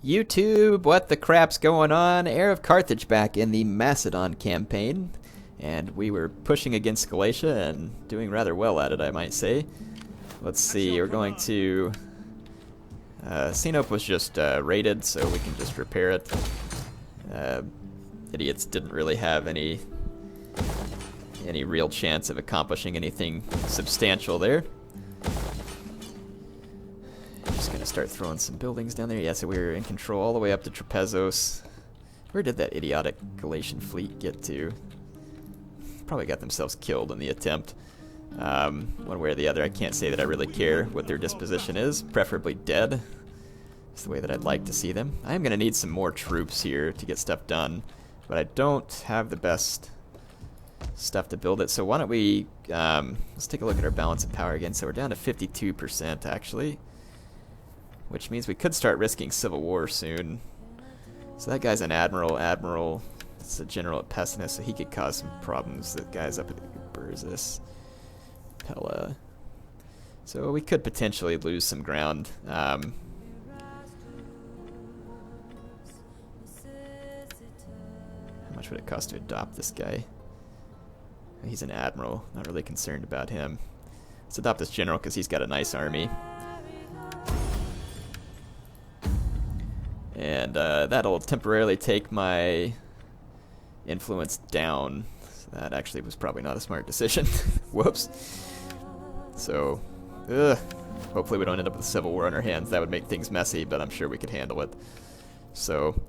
YouTube, what the crap's going on? HeirofCarthage back in the Macedon campaign, and we were pushing against Galatia and doing rather well at it, I might say. Let's see, we're going to... Sinope was just raided, so we can just repair it. Idiots didn't really have any real chance of accomplishing anything substantial there. Just gonna start throwing some buildings down there. Yeah, so we're in control all the way up to Trapezes. Where did that idiotic Galatian fleet get to? Probably got themselves killed in the attempt. One way or the other, I can't say that I really care what their disposition is. Preferably dead. That's the way that I'd like to see them. I am gonna need some more troops here to get stuff done, but I don't have the best stuff to build it. So why don't we, let's take a look at our balance of power again. So we're down to 52% actually, which means we could start risking civil war soon. So that guy's an admiral. Admiral, it's a general at Ephesus, so he could cause some problems. That guy's up at Burzus, Pella. So we could potentially lose some ground. How much would it cost to adopt this guy? He's an admiral. Not really concerned about him. Let's adopt this general because he's got a nice army. And that'll temporarily take my influence down. So that actually was probably not a smart decision. Whoops. So, hopefully we don't end up with a civil war on our hands. That would make things messy, but I'm sure we could handle it. So,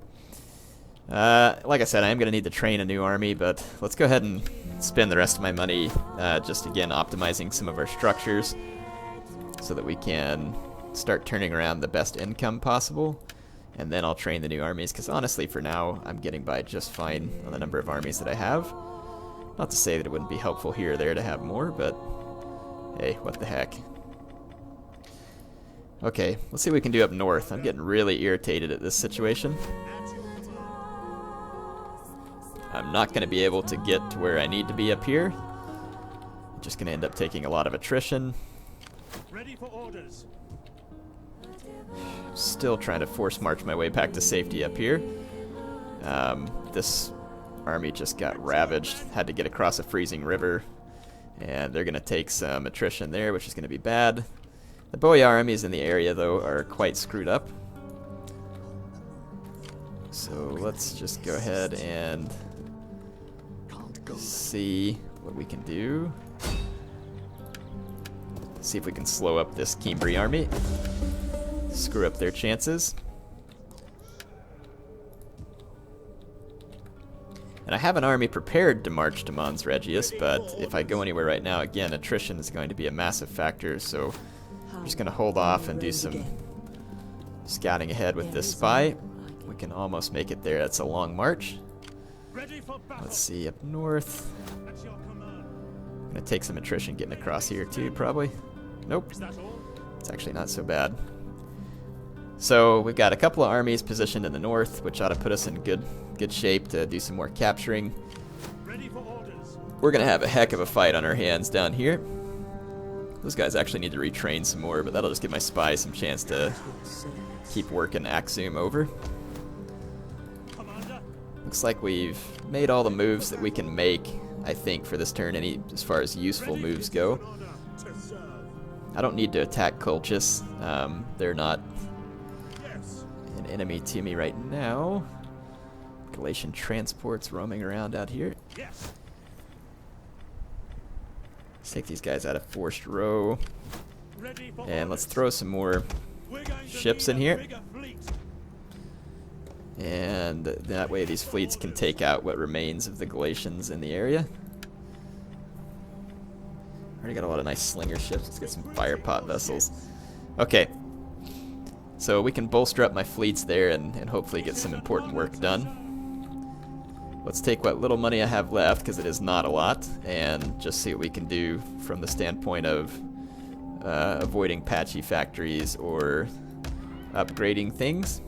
like I said, I am going to need to train a new army, but let's go ahead and spend the rest of my money just, again, optimizing some of our structures so that we can start turning around the best income possible. And then I'll train the new armies, because honestly, for now, I'm getting by just fine on the number of armies that I have. Not to say that it wouldn't be helpful here or there to have more, but hey, what the heck. Okay, let's see what we can do up north. I'm getting really irritated at this situation. I'm not going to be able to get to where I need to be up here. I'm just going to end up taking a lot of attrition. Ready for orders. Still trying to force march my way back to safety up here. This army just got ravaged. Had to get across a freezing river. And they're going to take some attrition there, which is going to be bad. The Boya armies in the area, though, are quite screwed up. So let's just go ahead and see what we can do. See if we can slow up this Cimbri army. Screw up their chances. And I have an army prepared to march to Mons Regius, but if I go anywhere right now, again, attrition is going to be a massive factor, so I'm just going to hold off and do some scouting ahead with this spy. We can almost make it there. That's a long march. Let's see, up north. I'm going to take some attrition getting across here too, probably. Nope. It's actually not so bad. So we've got a couple of armies positioned in the north, which ought to put us in good shape to do some more capturing. We're going to have a heck of a fight on our hands down here. Those guys actually need to retrain some more, but that'll just give my spies some chance to keep working Axum over. Looks like we've made all the moves that we can make, I think, for this turn, as far as useful moves go. I don't need to attack Colchis. They're not an enemy to me right now. Galatian transports roaming around out here. Let's take these guys out of forced row. And let's throw some more ships in here. And that way these fleets can take out what remains of the Galatians in the area. Already got a lot of nice slinger ships. Let's get some fire pot vessels. Okay. So we can bolster up my fleets there and hopefully get some important work done. Let's take what little money I have left, because it is not a lot, and just see what we can do from the standpoint of avoiding patchy factories or upgrading things.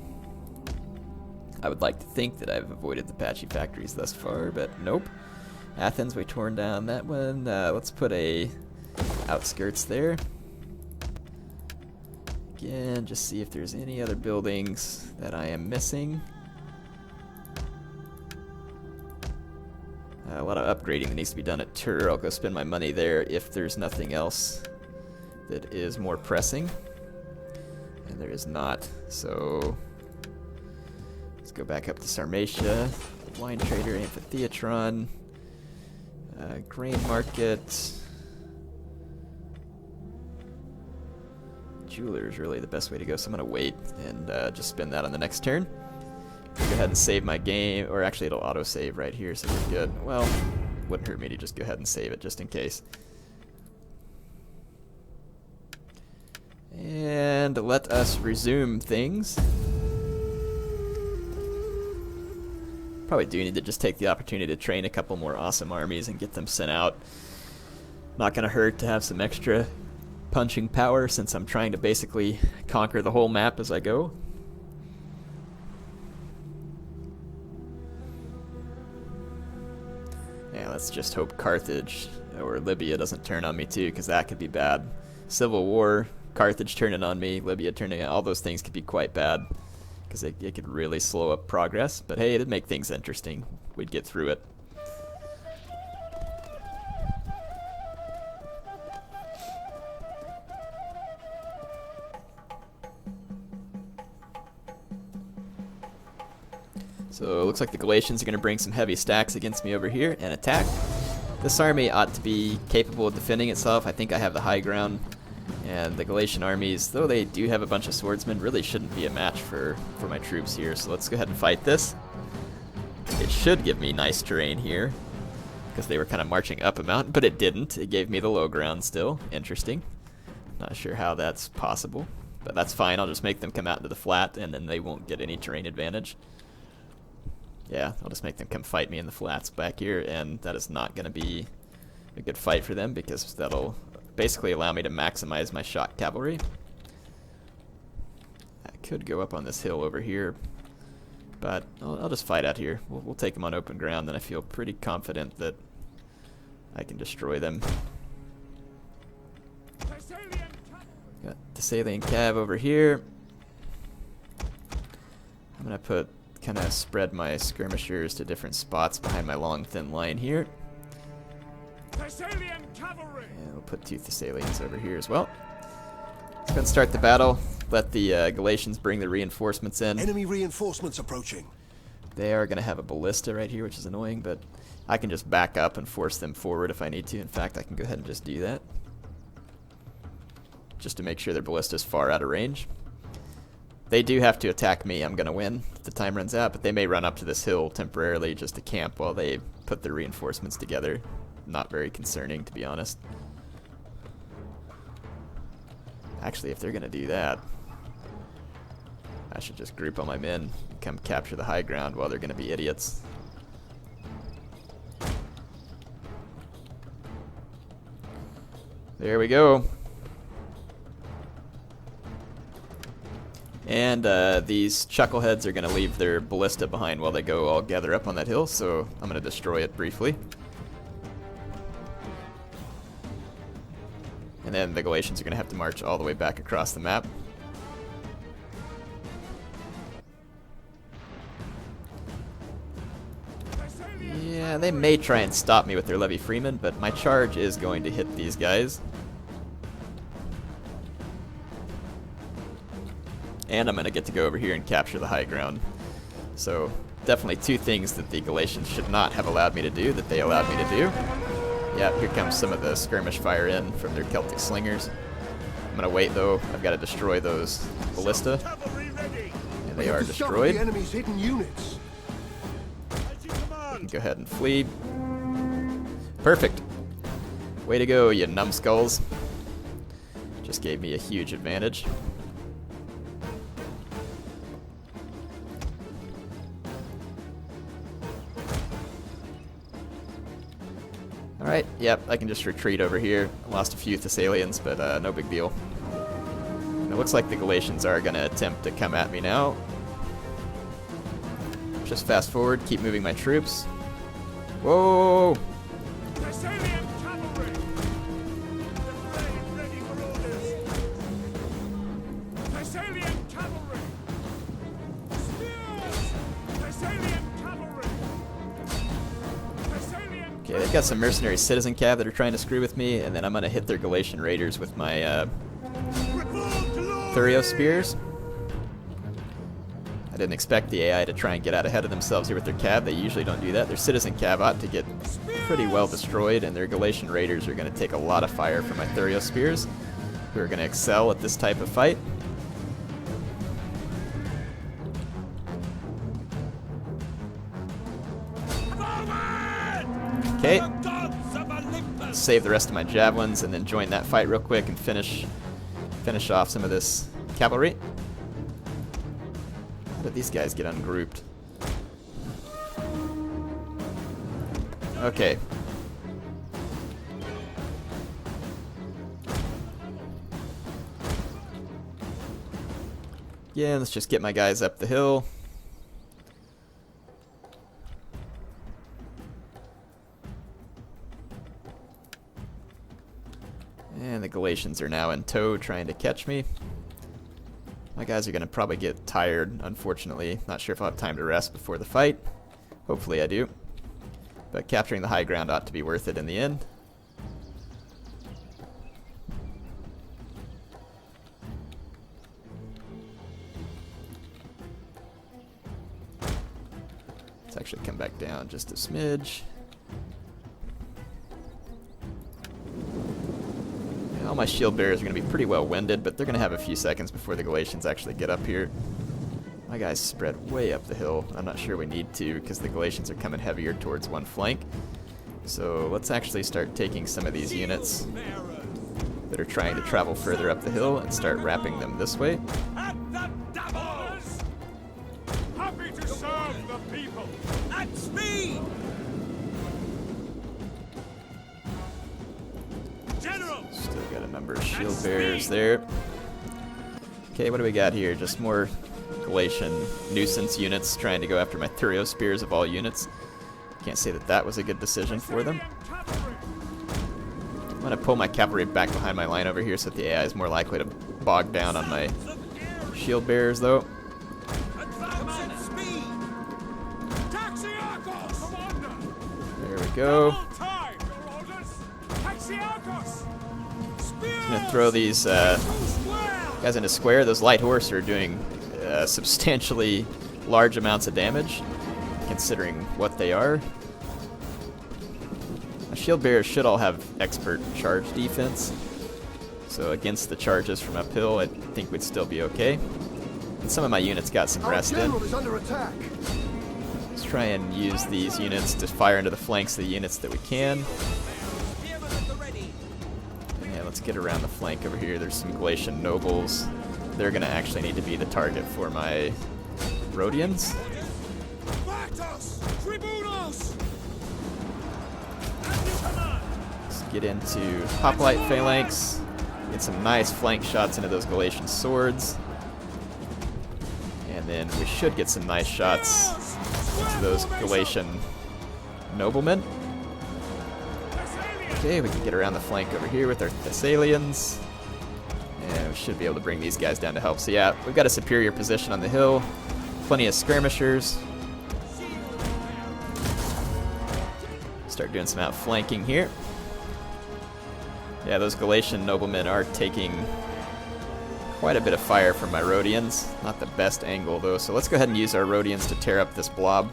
I would like to think that I've avoided the patchy factories thus far, but nope. Athens, we torn down that one. Let's put a outskirts there. again, just see if there's any other buildings that I am missing. A lot of upgrading that needs to be done at Tur. I'll go spend my money there if there's nothing else that is more pressing. And there is not. So let's go back up to Sarmatia. Wine Trader, Amphitheatron, Grain Market. Jeweler is really the best way to go, so I'm going to wait and just spend that on the next turn. Go ahead and save my game, or actually it'll auto-save right here, so we're good. Well, wouldn't hurt me to just go ahead and save it, just in case. And let us resume things. Probably do need to just take the opportunity to train a couple more awesome armies and get them sent out. Not going to hurt to have some extra punching power, since I'm trying to basically conquer the whole map as I go. Yeah, let's just hope Carthage or Libya doesn't turn on me too, because that could be bad. Civil War, Carthage turning on me, Libya turning on, all those things could be quite bad, because it could really slow up progress. But hey, it'd make things interesting. We'd get through it. So it looks like the Galatians are going to bring some heavy stacks against me over here and attack. This army ought to be capable of defending itself. I think I have the high ground. And the Galatian armies, though they do have a bunch of swordsmen, really shouldn't be a match for my troops here. So let's go ahead and fight this. It should give me nice terrain here, because they were kind of marching up a mountain, but it didn't. It gave me the low ground still. Interesting. Not sure how that's possible, but that's fine. I'll just make them come out into the flat, and then they won't get any terrain advantage. Yeah, I'll just make them come fight me in the flats back here, and that is not going to be a good fight for them, because that'll basically allow me to maximize my shock cavalry. I could go up on this hill over here, but I'll just fight out here. We'll take them on open ground, and I feel pretty confident that I can destroy them. Got Thessalian Cav over here. I'm going to kind of spread my skirmishers to different spots behind my long, thin line here. Thessalian cavalry. And we'll put 2 Thessalians over here as well. Let's go and start the battle. Let the Galatians bring the reinforcements in. Enemy reinforcements approaching. They are going to have a ballista right here, which is annoying, but I can just back up and force them forward if I need to. In fact, I can go ahead and just do that, just to make sure their ballista is far out of range. They do have to attack me. I'm going to win if the time runs out, but they may run up to this hill temporarily just to camp while they put their reinforcements together. Not very concerning, to be honest. Actually, if they're going to do that, I should just group all my men and come capture the high ground while they're going to be idiots. There we go. And these chuckleheads are going to leave their ballista behind while they go all gather up on that hill, so I'm going to destroy it briefly. And then the Galatians are going to have to march all the way back across the map. Yeah, they may try and stop me with their levy freemen, but my charge is going to hit these guys. And I'm going to get to go over here and capture the high ground. So definitely 2 things that the Galatians should not have allowed me to do that they allowed me to do. Yeah, here comes some of the skirmish fire in from their Celtic slingers. I'm going to wait though. I've got to destroy those ballista. And they are destroyed. The enemy's hidden units. Go ahead and flee. Perfect. Way to go, you numbskulls. Just gave me a huge advantage. Alright, yep, I can just retreat over here. Lost a few Thessalians, but no big deal. And it looks like the Galatians are going to attempt to come at me now. Just fast forward, keep moving my troops. Whoa! Thessalian cavalry. Ready for orders. I've got some mercenary citizen cav that are trying to screw with me, and then I'm going to hit their Galatian raiders with my Thurio spears. I didn't expect the AI to try and get out ahead of themselves here with their cav. They usually don't do that. Their citizen cav ought to get pretty well destroyed, and their Galatian raiders are going to take a lot of fire from my Thurio spears, who are going to excel at this type of fight. Okay, save the rest of my javelins and then join that fight real quick and finish off some of this cavalry. How did these guys get ungrouped? Okay. Yeah, let's just get my guys up the hill. And the Galatians are now in tow trying to catch me. My guys are going to probably get tired, unfortunately. Not sure if I'll have time to rest before the fight. Hopefully I do. But capturing the high ground ought to be worth it in the end. Let's actually come back down just a smidge. All my shield bearers are going to be pretty well winded, but they're going to have a few seconds before the Galatians actually get up here. My guys spread way up the hill. I'm not sure we need to because the Galatians are coming heavier towards one flank. So let's actually start taking some of these units that are trying to travel further up the hill and start wrapping them this way. Happy to serve the people. That's me! General! Still got a number of shield bearers there. Okay, what do we got here? Just more Galatian nuisance units trying to go after my Thurio spears of all units. Can't say that that was a good decision for them. I'm going to pull my cavalry back behind my line over here so that the AI is more likely to bog down on my shield bearers, though. There we go. I'm going to throw these guys into square. Those light horse are doing substantially large amounts of damage, considering what they are. My shield bearers should all have expert charge defense, so against the charges from uphill, I think we'd still be okay. And some of my units got some rest in. Is under attack. Let's try and use these units to fire into the flanks of the units that we can. Yeah, let's get around the flank over here. There's some Galatian nobles. They're going to actually need to be the target for my Rhodians. Let's get into Hoplite Phalanx. Get some nice flank shots into those Galatian swords. And then we should get some nice shots into those Galatian noblemen. Okay, we can get around the flank over here with our Thessalians. And we should be able to bring these guys down to help. So yeah, we've got a superior position on the hill. Plenty of skirmishers. Start doing some outflanking here. Yeah, those Galatian noblemen are taking quite a bit of fire from my Rhodians. Not the best angle though, so let's go ahead and use our Rhodians to tear up this blob.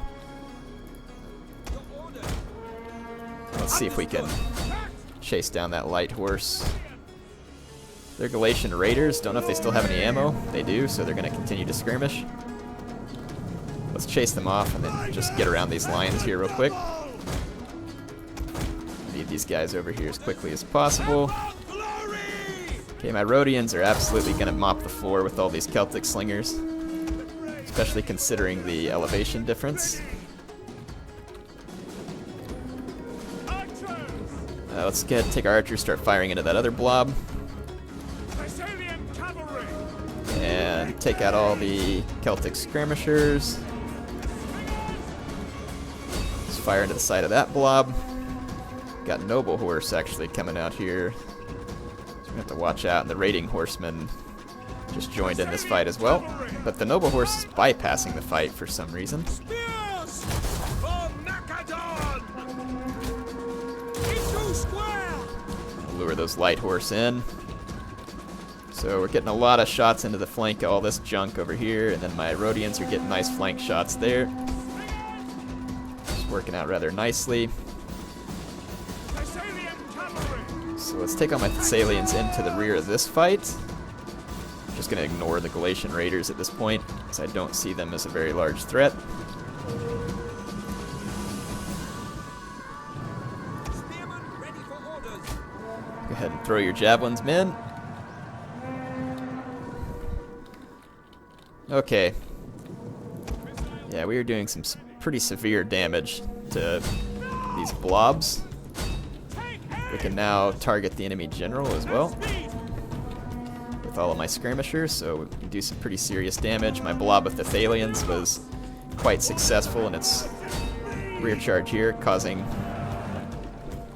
Let's see if we can chase down that light horse. They're Galatian raiders. Don't know if they still have any ammo. They do, so they're going to continue to skirmish. Let's chase them off and then just get around these lines here real quick. Need these guys over here as quickly as possible. Okay, my Rhodians are absolutely going to mop the floor with all these Celtic slingers, especially considering the elevation difference. Let's take our archers, start firing into that other blob. And take out all the Celtic skirmishers. Let's fire into the side of that blob. Got noble horse actually coming out here. So we're gonna have to watch out. And the raiding horsemen just joined in this fight as well. But the noble horse is bypassing the fight for some reason. lure those light horse in. So we're getting a lot of shots into the flank of all this junk over here, and then my Rhodians are getting nice flank shots there. It's working out rather nicely. So let's take all my Thessalians into the rear of this fight. Just going to ignore the Galatian raiders at this point, because I don't see them as a very large threat. Go ahead and throw your javelins, men. Okay. Yeah, we are doing some pretty severe damage to these blobs. We can now target the enemy general as well with all of my skirmishers, so we can do some pretty serious damage. My blob of Thessalians was quite successful in its rear charge here, causing a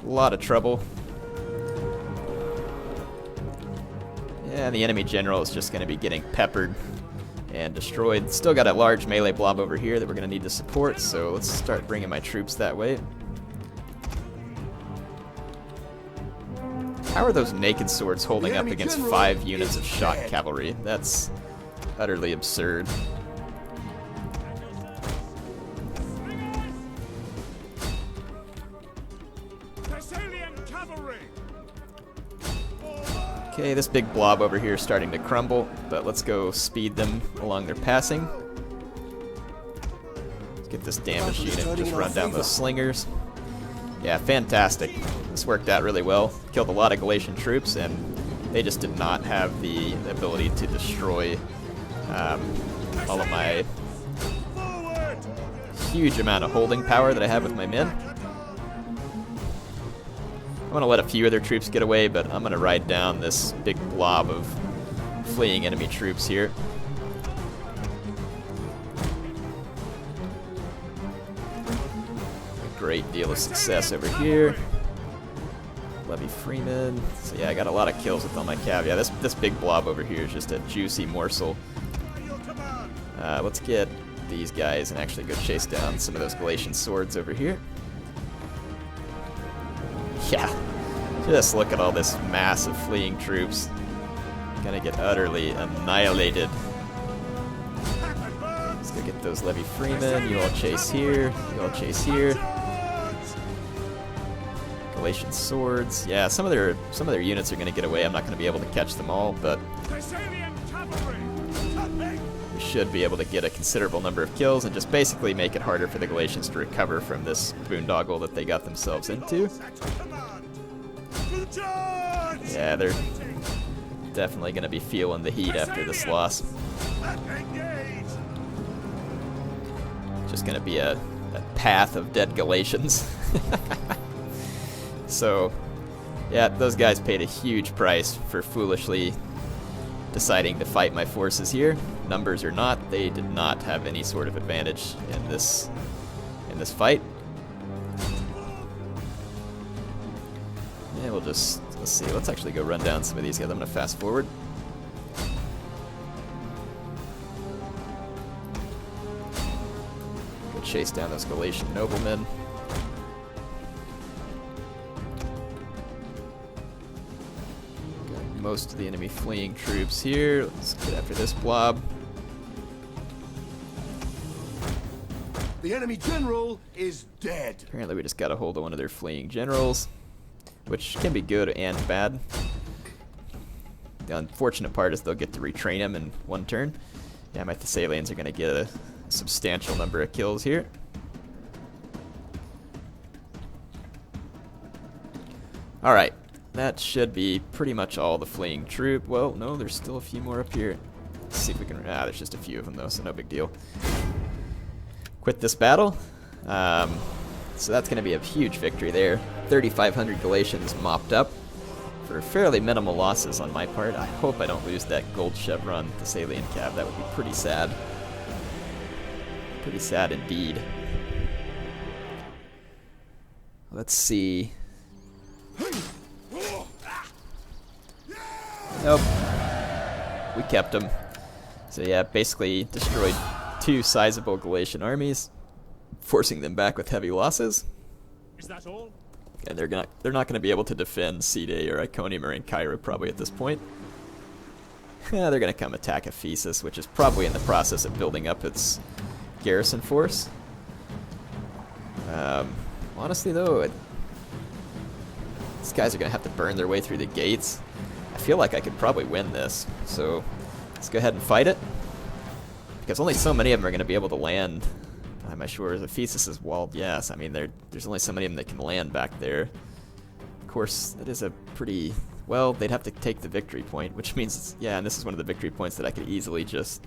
lot of trouble. Yeah, and the enemy general is just going to be getting peppered and destroyed. Still got a large melee blob over here that we're going to need to support, so let's start bringing my troops that way. How are those naked swords holding up against 5 units of shock cavalry? That's utterly absurd. Okay, this big blob over here is starting to crumble, but let's go speed them along their passing. Let's get this damaged unit, just run down those slingers. Yeah, fantastic. This worked out really well. Killed a lot of Galatian troops, and they just did not have the ability to destroy all of my huge amount of holding power that I have with my men. I'm going to let a few of their troops get away, but I'm going to ride down this big blob of fleeing enemy troops here. A great deal of success over here. Levy Freeman. So yeah, I got a lot of kills with all my cav. Yeah, this big blob over here is just a juicy morsel. Let's get these guys and actually go chase down some of those Galatian swords over here. Yeah, just look at all this mass of fleeing troops. Gonna get utterly annihilated. Let's go get those Levy Freemen. You all chase here. You all chase here. Galatian swords. Yeah, some of their units are gonna get away. I'm not gonna be able to catch them all, but we should be able to get a considerable number of kills and just basically make it harder for the Galatians to recover from this boondoggle that they got themselves into. Yeah, they're definitely going to be feeling the heat after this loss. Just going to be a path of dead Galatians. So, yeah, those guys paid a huge price for foolishly deciding to fight my forces here. Numbers or not, they did not have any sort of advantage in this fight. Yeah, we'll just, let's see, let's actually go run down some of these guys. I'm going to fast forward. Go chase down those Galatian noblemen. Got most of the enemy fleeing troops here. Let's get after this blob. The enemy general is dead. Apparently we just got a hold of one of their fleeing generals, which can be good and bad. The unfortunate part is they'll get to retrain him in one turn. Yeah, my Thessalians are going to get a substantial number of kills here. Alright, that should be pretty much all the fleeing troop. Well, no, there's still a few more up here. Let's see if we can... there's just a few of them though, so no big deal. Quit this battle. So that's going to be a huge victory there. 3,500 Galatians mopped up for fairly minimal losses on my part. I hope I don't lose that gold chevron Thessalian cav. That would be pretty sad. Pretty sad indeed. Let's see. Nope. We kept them. So yeah, basically destroyed 2 sizable Galatian armies, forcing them back with heavy losses. Is that all? And they're not gonna be able to defend C-Day or Iconium or Cairo probably at this point. They're gonna come attack Ephesus, which is probably in the process of building up its garrison force. Honestly though, these guys are gonna have to burn their way through the gates. I feel like I could probably win this, so let's go ahead and fight it. Because only so many of them are gonna be able to land. Am I sure Ephesus is walled? Yes. I mean, there's only so many of them that can land back there. Of course, it is a pretty... Well, they'd have to take the victory point, which means... Yeah, and this is one of the victory points that I could easily just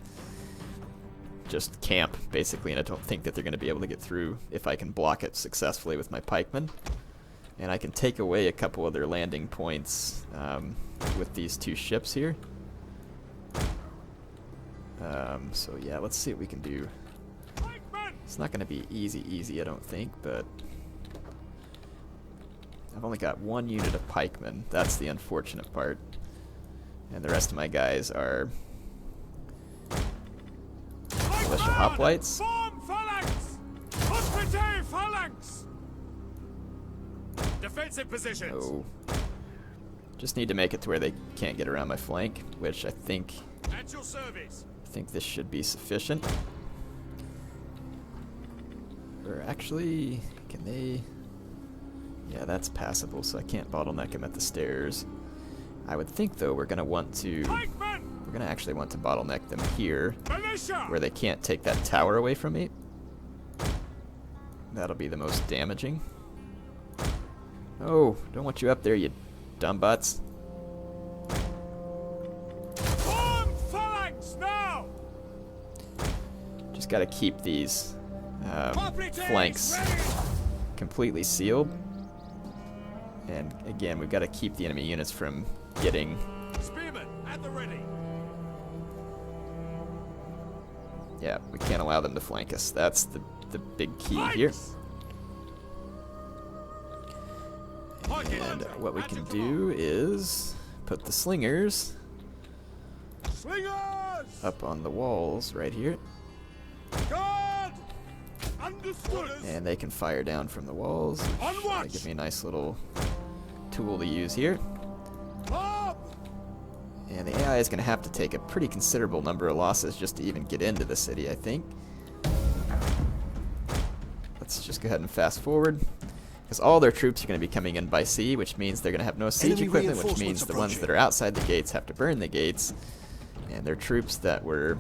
camp, basically, and I don't think that they're going to be able to get through if I can block it successfully with my pikemen. And I can take away a couple of their landing points with these two ships here. So yeah, let's see what we can do. It's not going to be easy, I don't think, but I've only got one unit of pikemen. That's the unfortunate part. And the rest of my guys are militia hoplites. Form phalanx! Hospitate phalanx! Defensive positions. Oh. Just need to make it to where they can't get around my flank, which I think At your service. this should be sufficient. Or actually, can they... Yeah, that's passable, so I can't bottleneck them at the stairs. I would think, though, we're going to want to... Pikemen! We're going to actually want to bottleneck them here, Militia! where they can't take that tower away from me. That'll be the most damaging. Oh, don't want you up there, you dumb butts. Form phalanx now! Just got to keep these Hoplites flanks ready! completely sealed. And again, we've got to keep the enemy units from getting... Spearmen at the ready. Yeah, we can't allow them to flank us. That's the big key here. And what we can do is put the slingers Slingers! up on the walls right here. Guard! Understood! And they can fire down from the walls, On which watch! give me a nice little tool to use here. Up! And the AI is going to have to take a pretty considerable number of losses just to even get into the city, I think. Let's just go ahead and fast forward. Because all their troops are going to be coming in by sea, which means they're going to have no siege Enemy equipment, which reinforcements means the ones approaching. that are outside the gates have to burn the gates. And their troops that were...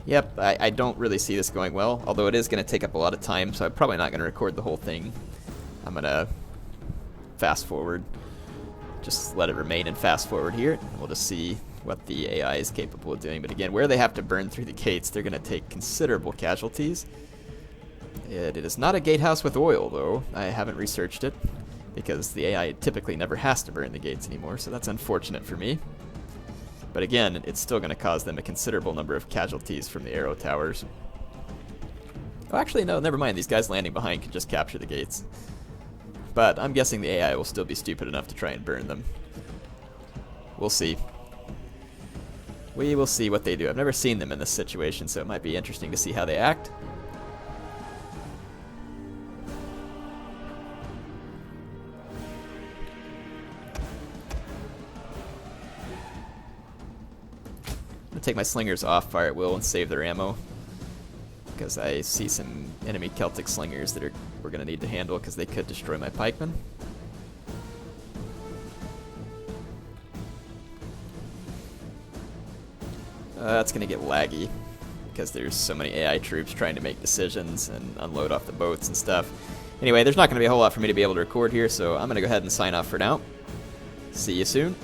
Yep, I don't really see this going well, although it is going to take up a lot of time, so I'm probably not going to record the whole thing. I'm going to fast forward. Just let it remain in fast forward here, and we'll just see what the AI is capable of doing. But again, where they have to burn through the gates, they're going to take considerable casualties. It is not a gatehouse with oil, though. I haven't researched it, because the AI typically never has to burn the gates anymore, so that's unfortunate for me. But again, it's still going to cause them a considerable number of casualties from the arrow towers. Oh, actually, no, never mind. These guys landing behind can just capture the gates. But I'm guessing the AI will still be stupid enough to try and burn them. We'll see. We will see what they do. I've never seen them in this situation, so it might be interesting to see how they act. I'm going to take my slingers off fire at will and save their ammo, because I see some enemy Celtic slingers that we're going to need to handle because they could destroy my pikemen. That's going to get laggy because there's so many AI troops trying to make decisions and unload off the boats and stuff. Anyway, there's not going to be a whole lot for me to be able to record here, so I'm going to go ahead and sign off for now. See you soon.